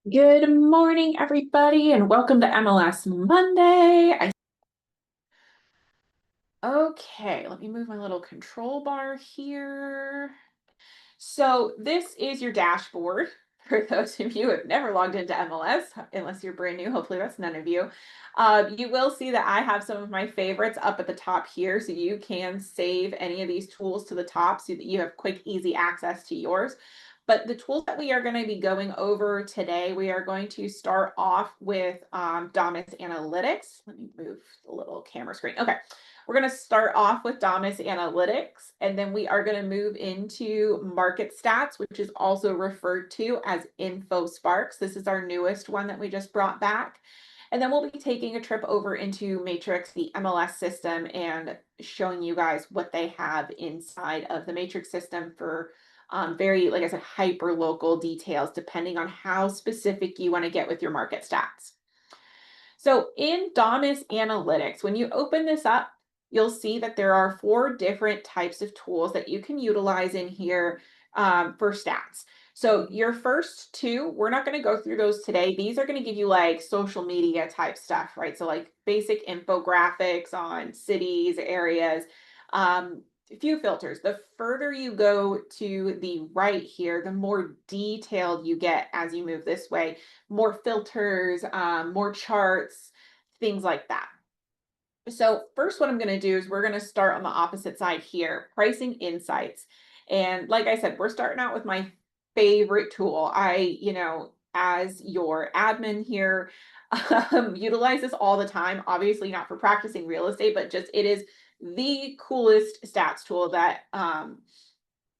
Good morning, everybody, and welcome to MLS Monday. Okay, let me move my little control bar here. So this is your dashboard. For those of you who have never logged into MLS, unless you're brand new, hopefully that's none of you. You will see that I have some of my favorites up at the top here, so you can save any of these tools to the top so that you have quick, easy access to yours. But the tools that we are going to be going over today, we are going to start off with Domus Analytics. Let me move the little camera screen. Okay. We're going to start off with Domus Analytics, and then we are going to move into Market Stats, which is also referred to as InfoSparks. This is our newest one that we just brought back. And then we'll be taking a trip over into Matrix, the MLS system, and showing you guys what they have inside of the Matrix system for very, like I said, hyper local details, depending on how specific you want to get with your market stats. So in Domus Analytics, when you open this up, you'll see that there are 4 different types of tools that you can utilize in here for stats. So your first 2, we're not going to go through those today. These are going to give you like social media type stuff, right? So like basic infographics on cities, areas, a few filters. The further you go to the right here, the more detailed you get as you move this way, more filters, more charts, things like that. So first, what I'm going to do is we're going to start on the opposite side here, pricing insights. And like I said, we're starting out with my favorite tool. As your admin here, utilize this all the time. Obviously not for practicing real estate, but just it is the coolest stats tool that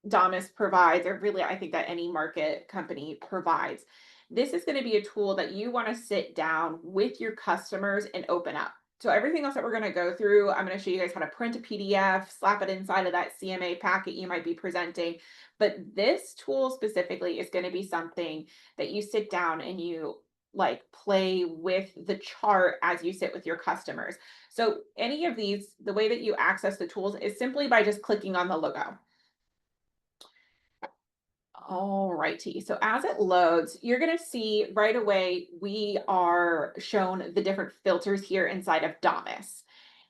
Domus provides, or really I think that any market company provides. This is going to be a tool that you want to sit down with your customers and open up. So everything else that we're going to go through, I'm going to show you guys how to print a PDF, slap it inside of that CMA packet you might be presenting. But this tool specifically is going to be something that you sit down and you like play with the chart as you sit with your customers. So any of these, the way that you access the tools is simply by just clicking on the logo. All righty. So as it loads, you're going to see right away, we are shown the different filters here inside of Domus.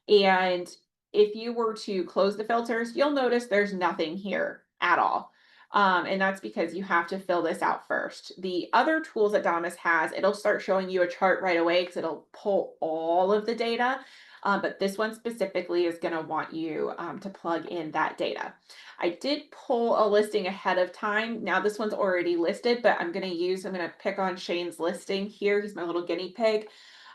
And if you were to close the filters, you'll notice there's nothing here at all. And that's because you have to fill this out first. The other tools that Domus has, it'll start showing you a chart right away because it'll pull all of the data. But this one specifically is going to want you to plug in that data. I did pull a listing ahead of time. Now this one's already listed, but I'm going to pick on Shane's listing here. He's my little guinea pig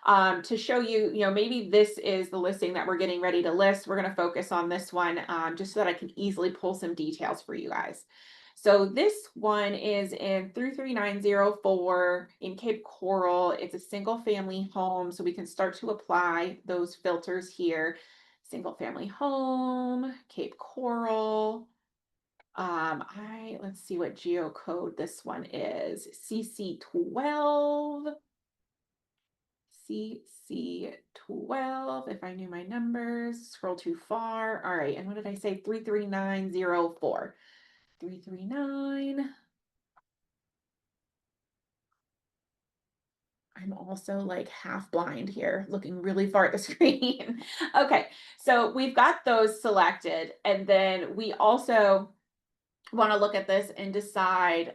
to show you, maybe this is the listing that we're getting ready to list. We're going to focus on this one just so that I can easily pull some details for you guys. So this one is in 33904 in Cape Coral. It's a single family home. So we can start to apply those filters here. Single family home, Cape Coral. Let's see what geocode this one is. CC12. CC12, if I knew my numbers, scroll too far. All right, and what did I say? 33904. 339. I'm also like half blind here, looking really far at the screen. Okay, so we've got those selected, and then we also want to look at this and decide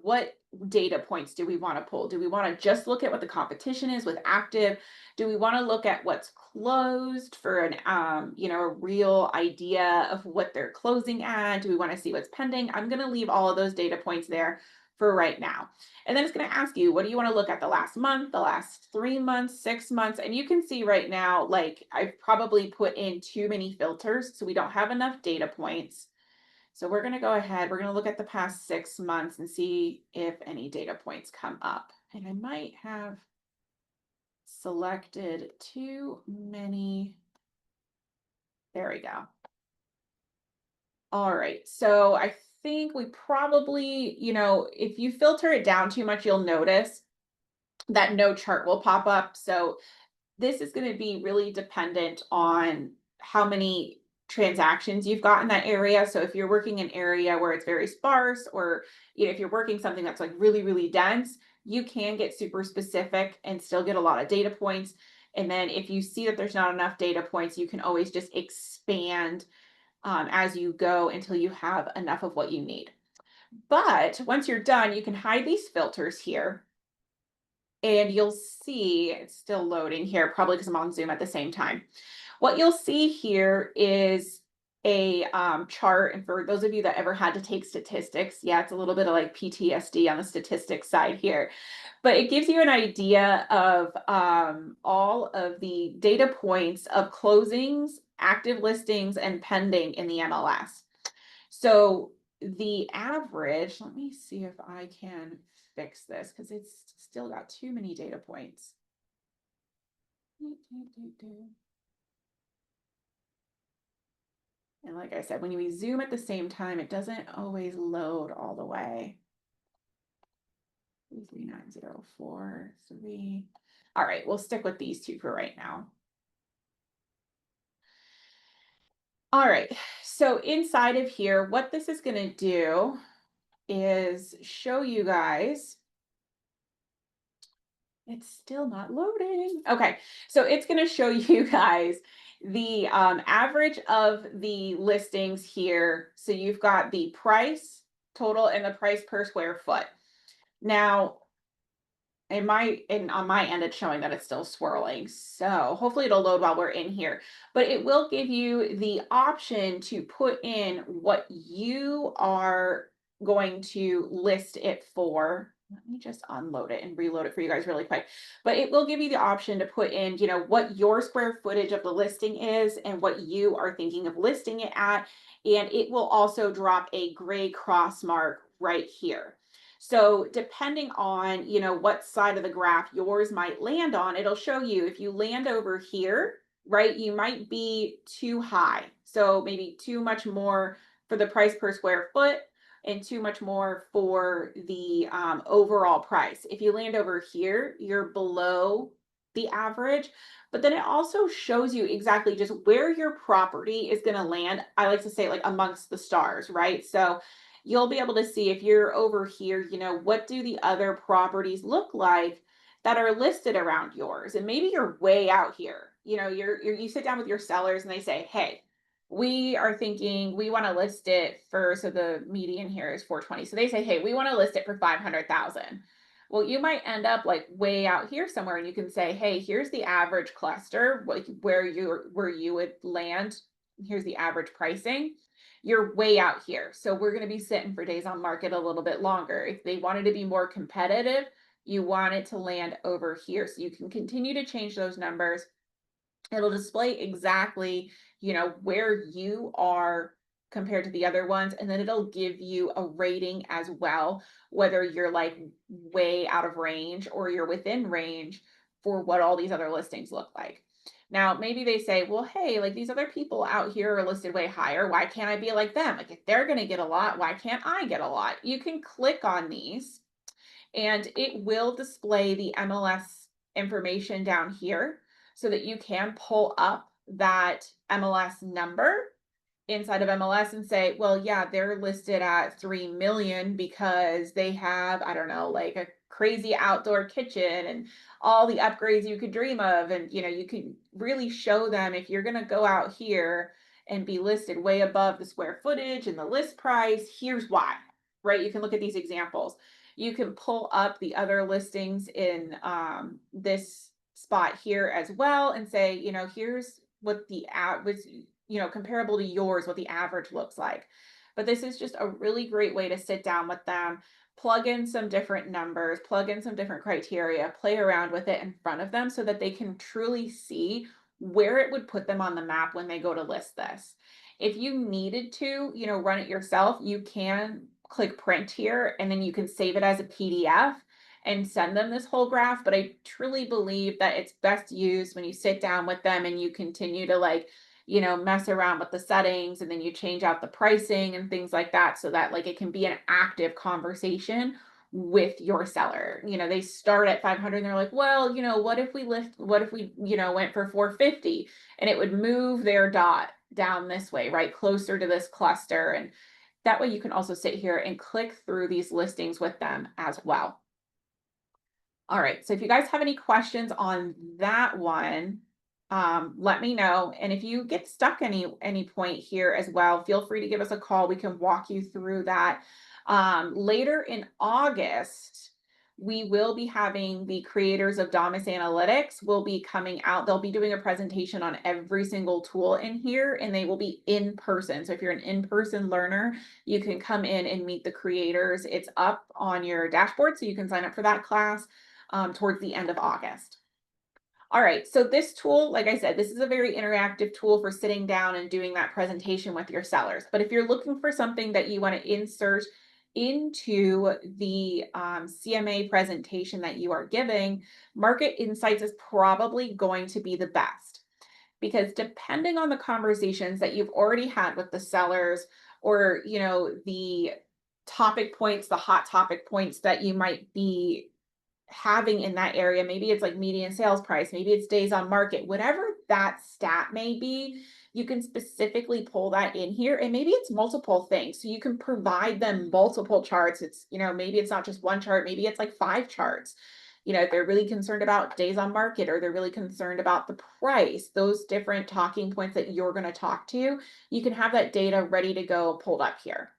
what data points do we want to pull? Do we want to just look at what the competition is with active? Do we want to look at what's closed for an a real idea of what they're closing at? Do we want to see what's pending? I'm going to leave all of those data points there for right now. And then it's going to ask you, what do you want to look at the last month, the last 3 months, 6 months? And you can see right now, like I've probably put in too many filters, so we don't have enough data points. So we're going to go ahead, we're going to look at the past 6 months and see if any data points come up. And I might have selected too many. There we go. All right, so I think we probably, if you filter it down too much, you'll notice that no chart will pop up. So this is going to be really dependent on how many transactions you've got in that area. So if you're working an area where it's very sparse, or if you're working something that's like really, really dense, you can get super specific and still get a lot of data points. And then if you see that there's not enough data points, you can always just expand as you go until you have enough of what you need. But once you're done, you can hide these filters here, and you'll see it's still loading here, probably because I'm on Zoom at the same time. What you'll see here is a chart. And for those of you that ever had to take statistics, yeah, it's a little bit of like PTSD on the statistics side here, but it gives you an idea of all of the data points of closings, active listings, and pending in the MLS. So the average, let me see if I can fix this because it's still got too many data points. And like I said, when we zoom at the same time, it doesn't always load all the way. 39043. All right, we'll stick with these two for right now. All right, so inside of here, what this is going to do is show you guys. It's still not loading. Okay, so it's going to show you guys the average of the listings here. So you've got the price total and the price per square foot. Now, on my end, it's showing that it's still swirling. So hopefully it'll load while we're in here. But it will give you the option to put in what you are going to list it for. Let me just unload it and reload it for you guys really quick. But it will give you the option to put in, what your square footage of the listing is and what you are thinking of listing it at. And it will also drop a gray cross mark right here. So depending on, what side of the graph yours might land on, it'll show you if you land over here, right, you might be too high. So maybe too much more for the price per square foot and too much more for the overall price. If you land over here, you're below the average, but then it also shows you exactly just where your property is going to land. I like to say like amongst the stars, right? So you'll be able to see if you're over here, what do the other properties look like that are listed around yours? And maybe you're way out here. You sit down with your sellers and they say, hey, we are thinking we want to list it for, so the median here is 420. So they say, hey, we want to list it for 500,000. Well, you might end up like way out here somewhere, and you can say, hey, here's the average cluster, like where you would land. Here's the average pricing. You're way out here. So we're going to be sitting for days on market a little bit longer. If they wanted to be more competitive, you want it to land over here. So you can continue to change those numbers. It'll display exactly, where you are compared to the other ones. And then it'll give you a rating as well, whether you're like way out of range or you're within range for what all these other listings look like. Now, maybe they say, well, hey, like these other people out here are listed way higher. Why can't I be like them? Like if they're going to get a lot, why can't I get a lot? You can click on these and it will display the MLS information down here so that you can pull up that MLS number inside of MLS and say, well, yeah, they're listed at 3 million because they have, I don't know, like a crazy outdoor kitchen and all the upgrades you could dream of. And, you can really show them if you're going to go out here and be listed way above the square footage and the list price, here's why, right? You can look at these examples. You can pull up the other listings in this spot here as well and say, here's what the average, comparable to yours, what the average looks like. But this is just a really great way to sit down with them, plug in some different numbers, plug in some different criteria, play around with it in front of them so that they can truly see where it would put them on the map when they go to list this. If you needed to, run it yourself, you can click print here and then you can save it as a PDF and send them this whole graph. But I truly believe that it's best used when you sit down with them and you continue to mess around with the settings and then you change out the pricing and things like that so that it can be an active conversation with your seller. They start at 500 and they're like, well, what if we went for 450 and it would move their dot down this way, right? Closer to this cluster. And that way you can also sit here and click through these listings with them as well. All right, so if you guys have any questions on that one, let me know. And if you get stuck any point here as well, feel free to give us a call. We can walk you through that. Later in August, we will be having the creators of Domus Analytics will be coming out. They'll be doing a presentation on every single tool in here, and they will be in person. So if you're an in-person learner, you can come in and meet the creators. It's up on your dashboard, so you can sign up for that class towards the end of August. All right, so this tool, like I said, this is a very interactive tool for sitting down and doing that presentation with your sellers. But if you're looking for something that you want to insert into the CMA presentation that you are giving, Market Insights is probably going to be the best, because depending on the conversations that you've already had with the sellers, or the topic points, the hot topic points that you might be having in that area. Maybe it's like median sales price, maybe it's days on market, whatever that stat may be, you can specifically pull that in here. And maybe it's multiple things. So you can provide them multiple charts. It's, maybe it's not just one chart, maybe it's like 5 charts. If they're really concerned about days on market, or they're really concerned about the price, those different talking points that you're going to talk to, you can have that data ready to go pulled up here.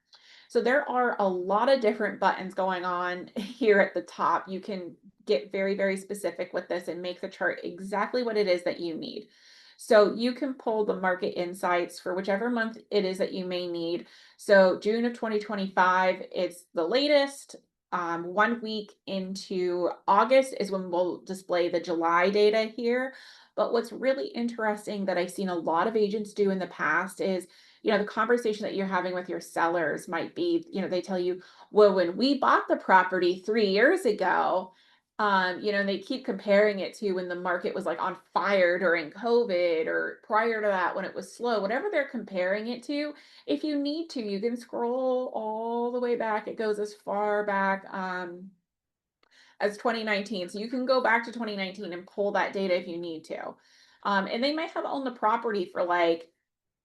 So there are a lot of different buttons going on here at the top. You can get very, very specific with this and make the chart exactly what it is that you need. So you can pull the market insights for whichever month it is that you may need. So June of 2025, it's the latest. 1 week into August is when we'll display the July data here. But what's really interesting that I've seen a lot of agents do in the past is, the conversation that you're having with your sellers might be, they tell you, well, when we bought the property 3 years ago, and they keep comparing it to when the market was like on fire during COVID, or prior to that when it was slow, whatever they're comparing it to. If you need to, you can scroll all the way back. It goes as far back as 2019. So you can go back to 2019 and pull that data if you need to. And they might have owned the property for like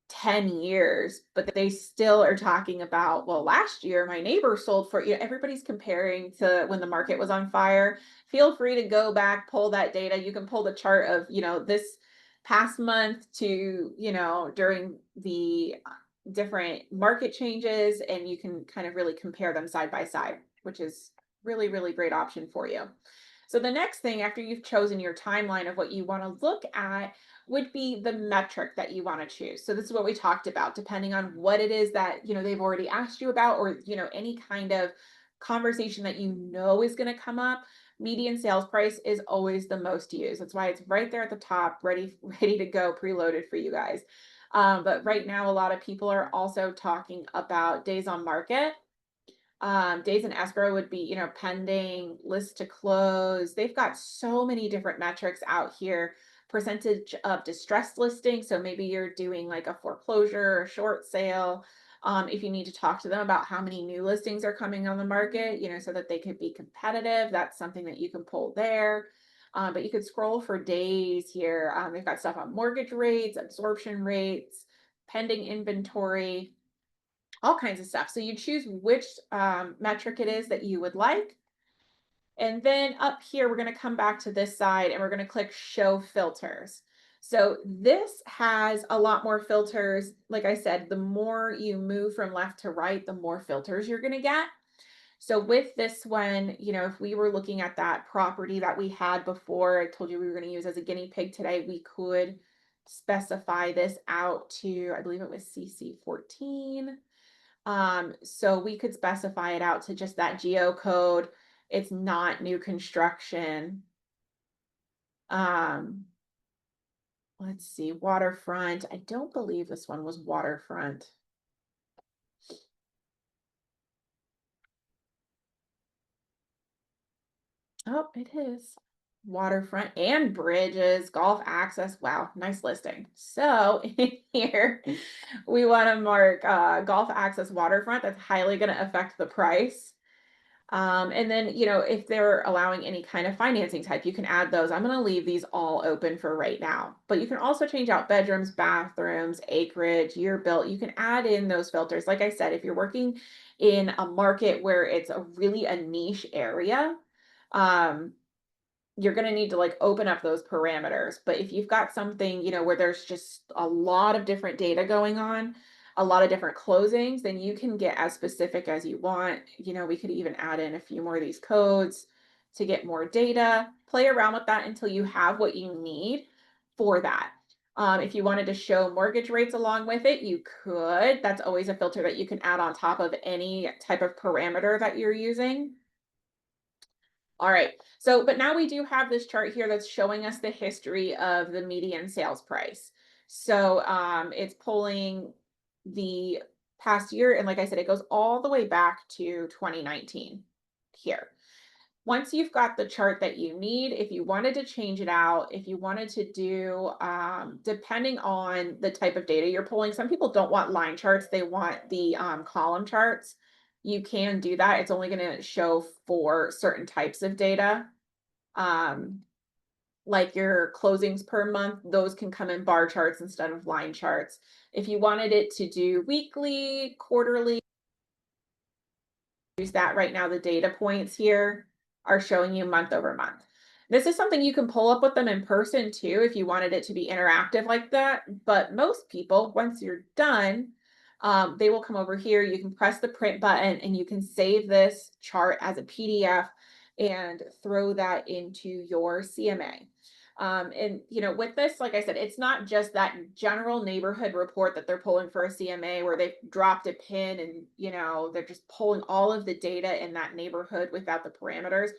10 years, but they still are talking about, well, last year my neighbor sold for, everybody's comparing to when the market was on fire. Feel free to go back, pull that data. You can pull the chart of, this past month to, during the different market changes, and you can kind of really compare them side by side, which is really, really great option for you. So the next thing after you've chosen your timeline of what you want to look at would be the metric that you want to choose. So this is what we talked about, depending on what it is that, they've already asked you about, or, any kind of conversation that is going to come up. Median sales price is always the most used. That's why it's right there at the top, ready to go, preloaded for you guys. But right now, a lot of people are also talking about days on market. Days in escrow would be, pending, list to close. They've got so many different metrics out here. Percentage of distressed listings. So maybe you're doing like a foreclosure or a short sale. If you need to talk to them about how many new listings are coming on the market, so that they could be competitive, that's something that you can pull there. But you could scroll for days here. They've got stuff on mortgage rates, absorption rates, pending inventory, all kinds of stuff. So you choose which metric it is that you would like. And then up here, we're going to come back to this side and we're going to click show filters. So this has a lot more filters. Like I said, the more you move from left to right, the more filters you're going to get. So with this one, if we were looking at that property that we had before, I told you we were going to use as a guinea pig today, we could specify this out to, I believe it was CC 14. So we could specify it out to just that geo code. It's not new construction. Let's see, waterfront. I don't believe this one was waterfront. Oh, it is waterfront and bridges, golf access. Wow, nice listing. So in here, we want to mark golf access waterfront. That's highly going to affect the price. And then, if they're allowing any kind of financing type, you can add those. I'm going to leave these all open for right now, but you can also change out bedrooms, bathrooms, acreage, year built. You can add in those filters. Like I said, if you're working in a market where it's a niche area, um, you're going to need to like open up those parameters. But if you've got something, where there's just a lot of different data going on, a lot of different closings, then you can get as specific as you want. We could even add in a few more of these codes to get more data, play around with that until you have what you need for that. If you wanted to show mortgage rates along with it, you could. That's always a filter that you can add on top of any type of parameter that you're using. All right. So, but now we do have this chart here that's showing us the history of the median sales price. So, it's pulling the past year. And like I said, it goes all the way back to 2019 here. Once you've got the chart that you need, if you wanted to change it out, if you wanted to do, depending on the type of data you're pulling, some people don't want line charts, they want the column charts. You can do that. It's only going to show for certain types of data. Um, like your closings per month, those can come in bar charts instead of line charts. If you wanted it to do weekly, quarterly, use that right now. The data points here are showing you month over month. This is something you can pull up with them in person too if you wanted it to be interactive like that. But most people, once you're done, they will come over here. You can press the print button and you can save this chart as a PDF and throw that into your CMA. And with this, like I said, it's not just that general neighborhood report that they're pulling for a CMA where they've dropped a pin and they're just pulling all of the data in that neighborhood without the parameters.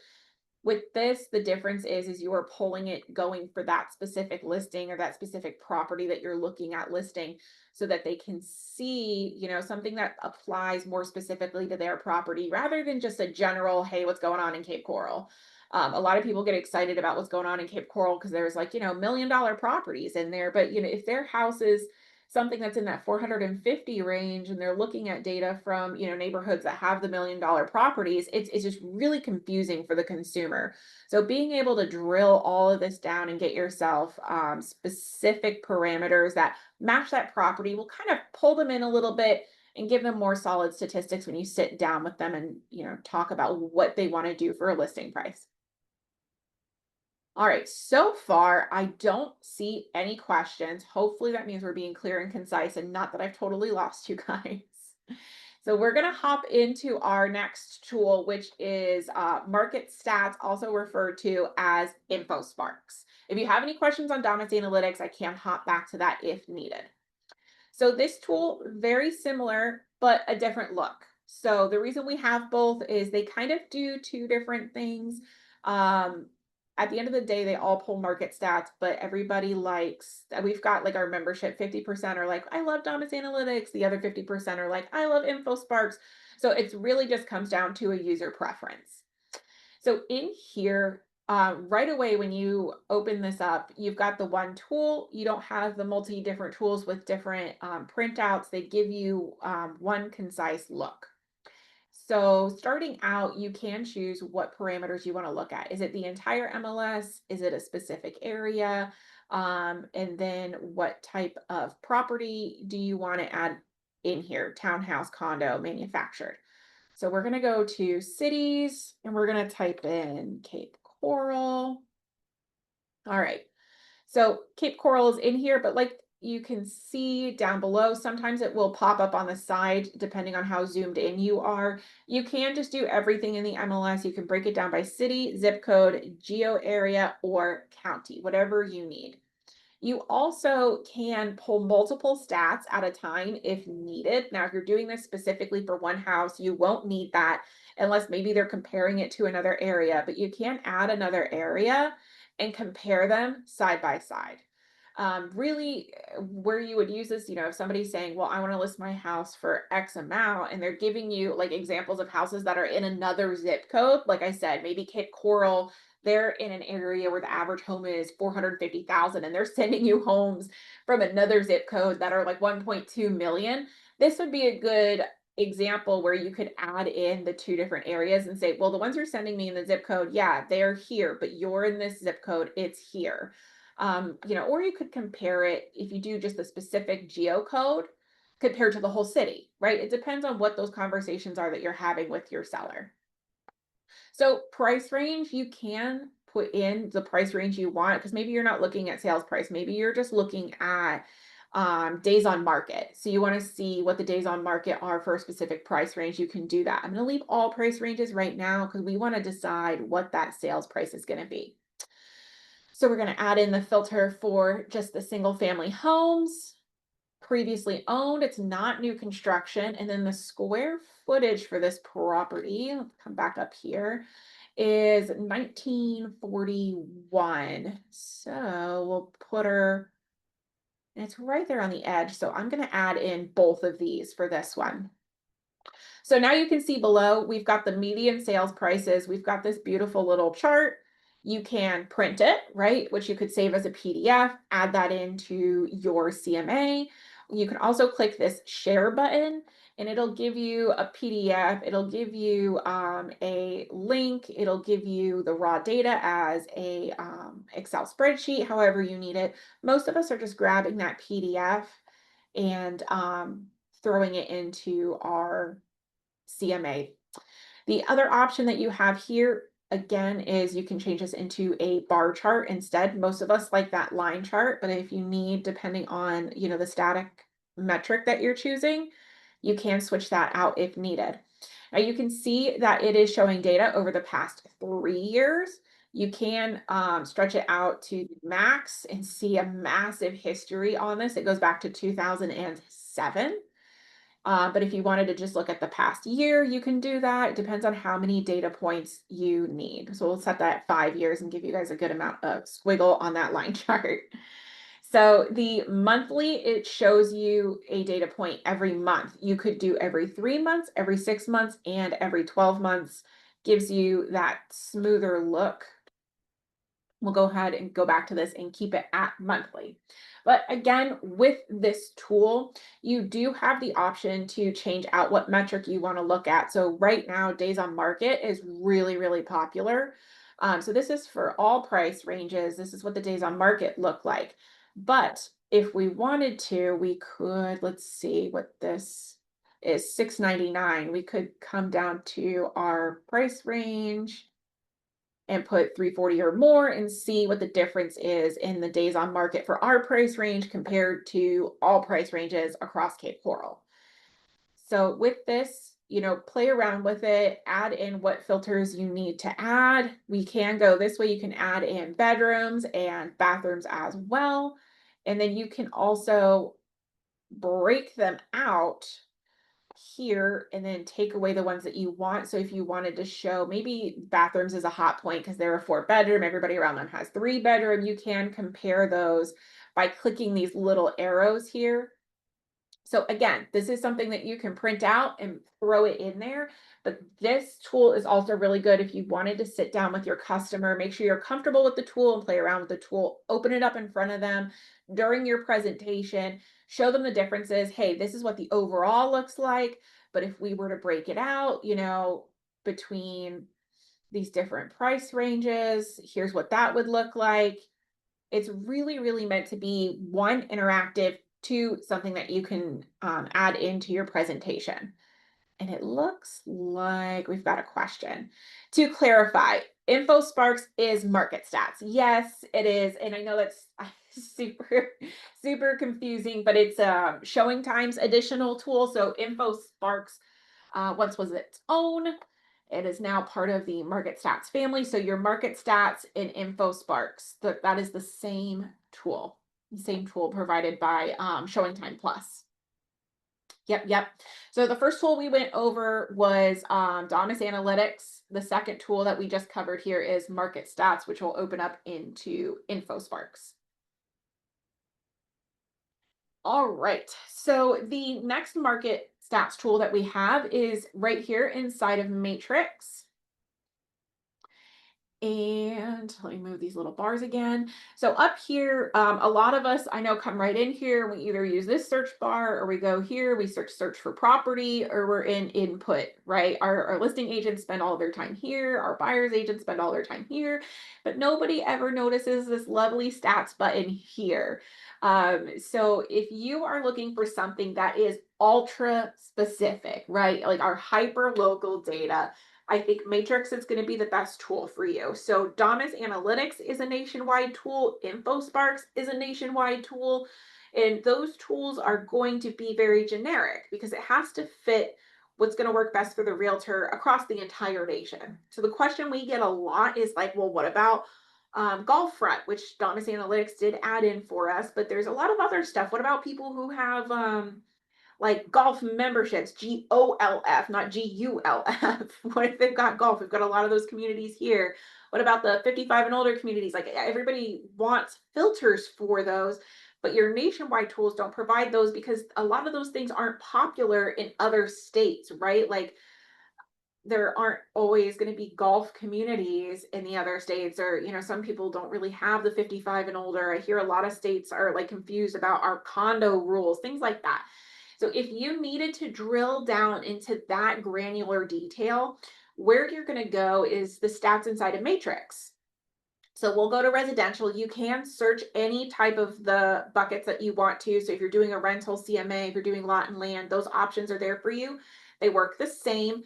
With this, the difference is you are pulling it going for that specific listing or that specific property that you're looking at listing so that they can see, something that applies more specifically to their property rather than just a general, hey, what's going on in Cape Coral? A lot of people get excited about what's going on in Cape Coral because there's like, $1 million properties in there. But, if their house is something that's in that 450 range and they're looking at data from neighborhoods that have the $1 million properties, it's just really confusing for the consumer. So being able to drill all of this down and get yourself specific parameters that match that property will kind of pull them in a little bit and give them more solid statistics when you sit down with them and talk about what they want to do for a listing price. All right, so far, I don't see any questions. Hopefully, that means we're being clear and concise and not that I've totally lost you guys. So we're going to hop into our next tool, which is Market Stats, also referred to as InfoSparks. If you have any questions on Dominance Analytics, I can hop back to that if needed. So this tool, very similar, but a different look. So the reason we have both is they kind of do two different things. Um, at the end of the day, they all pull market stats, but everybody likes, we've got like our membership, 50% are like, I love Dominance Analytics. The other 50% are like, I love InfoSparks. So it's really just comes down to a user preference. So in here, right away, when you open this up, you've got the one tool. You don't have the multi different tools with different printouts. They give you one concise look. So starting out, you can choose what parameters you want to look at. Is it the entire MLS? Is it a specific area? And then what type of property do you want to add in here? Townhouse, condo, manufactured. So we're going to go to cities and we're going to type in Cape Coral. All right. So Cape Coral is in here, but like you can see down below, sometimes it will pop up on the side depending on how zoomed in you are. You can just do everything in the MLS. You can break it down by city, zip code, geo area, or county, whatever you need. You also can pull multiple stats at a time if needed. Now, if you're doing this specifically for one house, you won't need that unless maybe they're comparing it to another area, but you can add another area and compare them side by side. Really, where you would use this, if somebody's saying, well, I want to list my house for X amount, and they're giving you like examples of houses that are in another zip code, like I said, maybe Cape Coral, they're in an area where the average home is 450,000 and they're sending you homes from another zip code that are like 1.2 million. This would be a good example where you could add in the two different areas and say, well, the ones you're sending me in the zip code, yeah, they're here, but you're in this zip code, it's here. Or you could compare it if you do just the specific geocode compared to the whole city, right? It depends on what those conversations are that you're having with your seller. So price range, you can put in the price range you want because maybe you're not looking at sales price. Maybe you're just looking at days on market. So you want to see what the days on market are for a specific price range. You can do that. I'm going to leave all price ranges right now because we want to decide what that sales price is going to be. So we're going to add in the filter for just the single family homes. Previously owned, it's not new construction. And then the square footage for this property, let's come back up here, is 1941. So we'll put her, and it's right there on the edge. So I'm going to add in both of these for this one. So now you can see below, we've got the median sales prices. We've got this beautiful little chart. You can print it, right? Which you could save as a PDF, add that into your CMA. You can also click this share button and it'll give you a PDF. It'll give you a link. It'll give you the raw data as a Excel spreadsheet, however you need it. Most of us are just grabbing that PDF and throwing it into our CMA. The other option that you have here, again, is you can change this into a bar chart instead. Most of us like that line chart, but if you need, depending on, the static metric that you're choosing, you can switch that out if needed. Now you can see that it is showing data over the past 3 years. You can stretch it out to max and see a massive history on this. It goes back to 2007. But if you wanted to just look at the past year, you can do that. It depends on how many data points you need. So we'll set that at 5 years and give you guys a good amount of squiggle on that line chart. So the monthly, it shows you a data point every month. You could do every 3 months, every 6 months, and every 12 months. Gives you that smoother look. We'll go ahead and go back to this and keep it at monthly. But again, with this tool, you do have the option to change out what metric you want to look at. So right now, days on market is really, really popular. So this is for all price ranges. This is what the days on market look like. But if we wanted to, we could, let's see what this is, $6.99. We could come down to our price range and put 340 or more and see what the difference is in the days on market for our price range compared to all price ranges across Cape Coral. So with this, play around with it, add in what filters you need to add. We can go this way. You can add in bedrooms and bathrooms as well. And then you can also break them out here and then take away the ones that you want. So if you wanted to show maybe bathrooms is a hot point because they're a 4-bedroom, everybody around them has 3-bedroom, you can compare those by clicking these little arrows here. So again, this is something that you can print out and throw it in there. But this tool is also really good if you wanted to sit down with your customer, make sure you're comfortable with the tool and play around with the tool, open it up in front of them during your presentation, show them the differences. Hey, this is what the overall looks like. But if we were to break it out, between these different price ranges, here's what that would look like. It's really, really meant to be one, interactive, two, something that you can add into your presentation. And it looks like we've got a question. To clarify, InfoSparks is market stats. Yes, it is. And I know that's super, super confusing, but it's a Showing Time's additional tool. So InfoSparks once was its own. It is now part of the Market Stats family. So your Market Stats and InfoSparks, that is the same tool provided by Showing Time Plus. Yep. So the first tool we went over was Domus Analytics. The second tool that we just covered here is Market Stats, which will open up into InfoSparks. All right, so the next Market Stats tool that we have is right here inside of Matrix. And let me move these little bars again. So up here, a lot of us I know come right in here. We either use this search bar or we go here, we search for property, or we're in input, right? Our listing agents spend all their time here, our buyer's agents spend all their time here, but nobody ever notices this lovely stats button here. So if you are looking for something that is ultra specific, right? Like our hyper local data, I think Matrix is going to be the best tool for you. So Domus Analytics is a nationwide tool. InfoSparks is a nationwide tool. And those tools are going to be very generic because it has to fit what's going to work best for the realtor across the entire nation. So the question we get a lot is like, well, what about Golfront, which Domus Analytics did add in for us, but there's a lot of other stuff. What about people who have like golf memberships, GOLF, not GULF. What if they've got golf? We've got a lot of those communities here. What about the 55 and older communities? Like everybody wants filters for those, but your nationwide tools don't provide those because a lot of those things aren't popular in other states, right? Like there aren't always going to be golf communities in the other states, or some people don't really have the 55 and older. I hear a lot of states are like confused about our condo rules, things like that. So if you needed to drill down into that granular detail, where you're going to go is the stats inside a matrix. So we'll go to residential. You can search any type of the buckets that you want to. So if you're doing a rental CMA, if you're doing lot and land, those options are there for you. They work the same.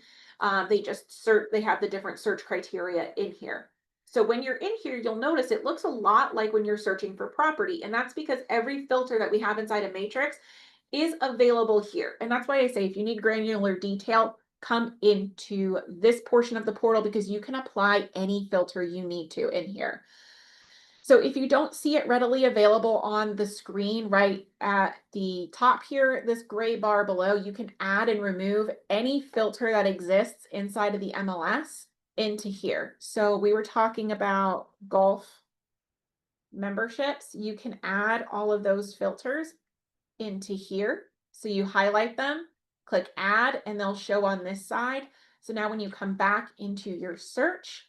They just they have the different search criteria in here. So when you're in here, you'll notice it looks a lot like when you're searching for property. And that's because every filter that we have inside a matrix is available here. And that's why I say if you need granular detail, come into this portion of the portal because you can apply any filter you need to in here. So if you don't see it readily available on the screen right at the top here, this gray bar below, you can add and remove any filter that exists inside of the MLS into here. So we were talking about golf memberships. You can add all of those filters into here. So you highlight them, click add, and they'll show on this side. So now when you come back into your search,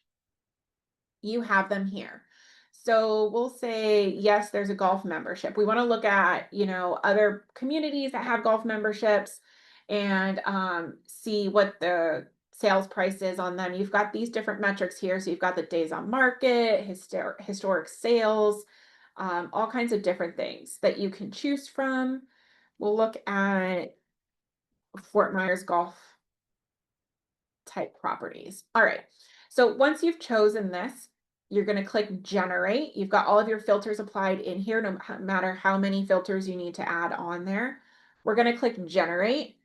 you have them here. So we'll say, yes, there's a golf membership. We want to look at, other communities that have golf memberships and see what the sales price is on them. You've got these different metrics here. So you've got the days on market, historic sales, all kinds of different things that you can choose from. We'll look at Fort Myers golf type properties. All right. So once you've chosen this, you're going to click generate. You've got all of your filters applied in here, no matter how many filters you need to add on there. We're going to click generate,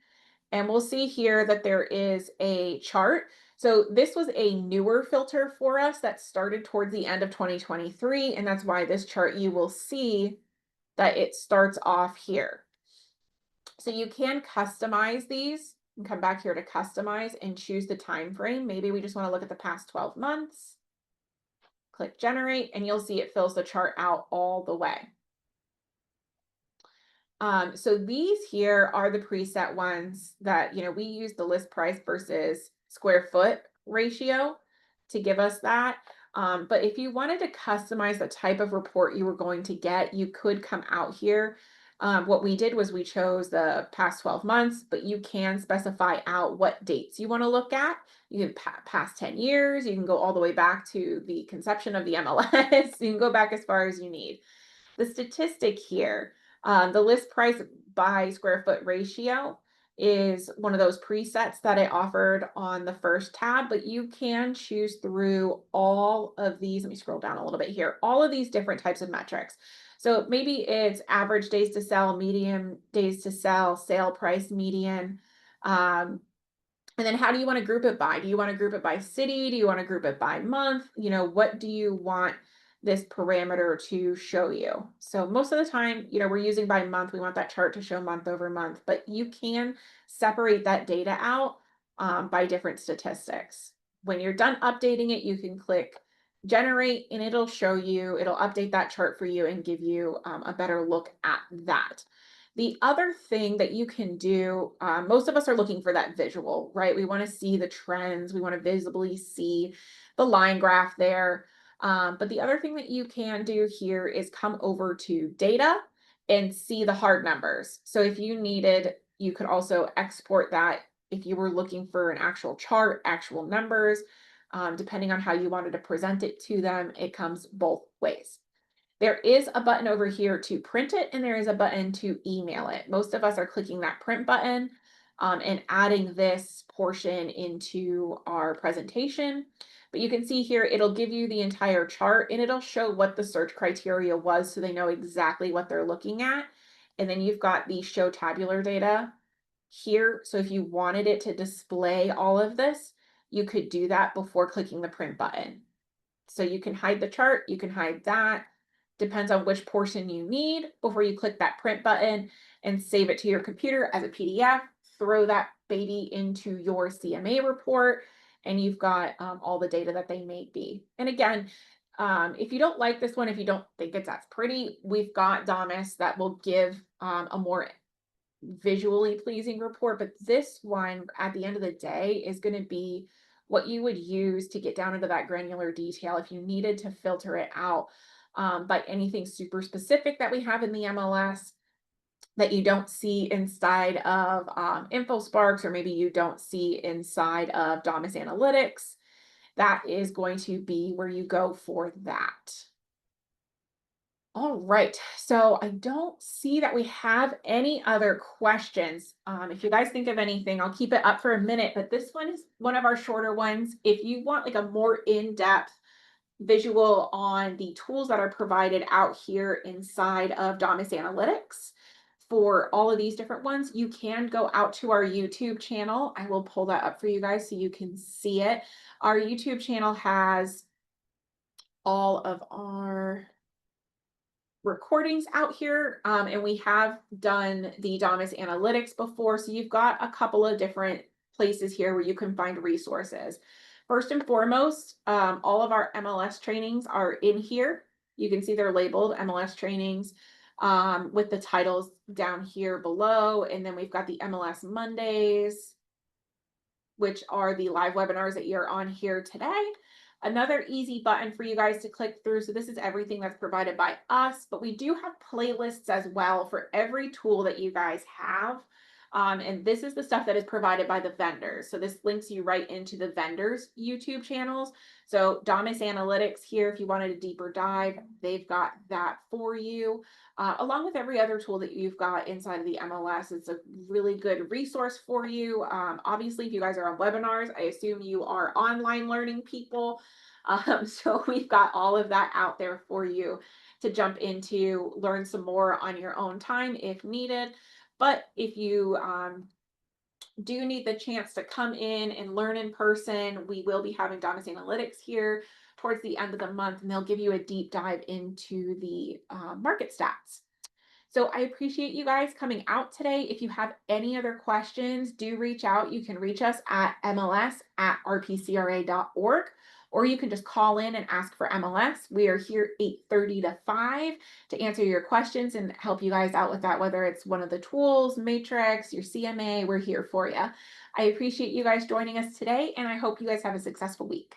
and we'll see here that there is a chart. So this was a newer filter for us that started towards the end of 2023. And that's why this chart, you will see that it starts off here. So you can customize these and come back here to customize and choose the time frame. Maybe we just want to look at the past 12 months. Click generate and you'll see it fills the chart out all the way. So these here are the preset ones that, we use the list price versus square foot ratio to give us that. But if you wanted to customize the type of report you were going to get, you could come out here. What we did was we chose the past 12 months, but you can specify out what dates you want to look at. You can past 10 years, you can go all the way back to the conception of the MLS. You can go back as far as you need. The statistic here, the list price by square foot ratio is one of those presets that I offered on the first tab, but you can choose through all of these. Let me scroll down a little bit here. All of these different types of metrics. So maybe it's average days to sell, median days to sell, sale price, median. And then how do you want to group it by? Do you want to group it by city? Do you want to group it by month? What do you want this parameter to show you? So most of the time, we're using by month. We want that chart to show month over month, but you can separate that data out by different statistics. When you're done updating it, you can click generate and it'll update that chart for you and give you a better look at that. The other thing that you can do, most of us are looking for that visual, right? We want to see the trends. We want to visibly see the line graph there. But the other thing that you can do here is come over to data and see the hard numbers. So if you needed, you could also export that if you were looking for an actual chart, actual numbers, depending on how you wanted to present it to them, it comes both ways. There is a button over here to print it, and there is a button to email it. Most of us are clicking that print button and adding this portion into our presentation. But you can see here, it'll give you the entire chart and it'll show what the search criteria was so they know exactly what they're looking at. And then you've got the show tabular data here. So if you wanted it to display all of this, you could do that before clicking the print button. So you can hide the chart, you can hide that. Depends on which portion you need before you click that print button and save it to your computer as a PDF. Throw that baby into your CMA report, and you've got all the data that they may be. And again, if you don't like this one, if you don't think it's as pretty, we've got Damis that will give a more visually pleasing report, but this one at the end of the day is going to be what you would use to get down into that granular detail if you needed to filter it out by anything super specific that we have in the MLS that you don't see inside of InfoSparks, or maybe you don't see inside of Damis Analytics. That is going to be where you go for that. All right, so I don't see that we have any other questions. If you guys think of anything, I'll keep it up for a minute, but this one is one of our shorter ones. If you want like a more in-depth visual on the tools that are provided out here inside of Damis Analytics for all of these different ones, you can go out to our YouTube channel. I will pull that up for you guys so you can see it. Our YouTube channel has all of our recordings out here, and we have done the Damis Analytics before, so you've got a couple of different places here where you can find resources. First and foremost, all of our MLS trainings are in here. You can see they're labeled MLS trainings with the titles down here below, and then we've got the MLS Mondays, which are the live webinars that you're on here today. Another easy button for you guys to click through. So this is everything that's provided by us, but we do have playlists as well for every tool that you guys have. And this is the stuff that is provided by the vendors. So this links you right into the vendors' YouTube channels. So Damis Analytics here, if you wanted a deeper dive, they've got that for you. Along with every other tool that you've got inside of the MLS, it's a really good resource for you. Obviously, if you guys are on webinars, I assume you are online learning people. So we've got all of that out there for you to jump into, learn some more on your own time if needed. But if you do need the chance to come in and learn in person, we will be having Damis Analytics here towards the end of the month, and they'll give you a deep dive into the market stats. So I appreciate you guys coming out today. If you have any other questions, do reach out. You can reach us at mls@rpcra.org, or you can just call in and ask for MLS. We are here 8:30 to 5 to answer your questions and help you guys out with that, whether it's one of the tools, Matrix, your CMA, we're here for you. I appreciate you guys joining us today, and I hope you guys have a successful week.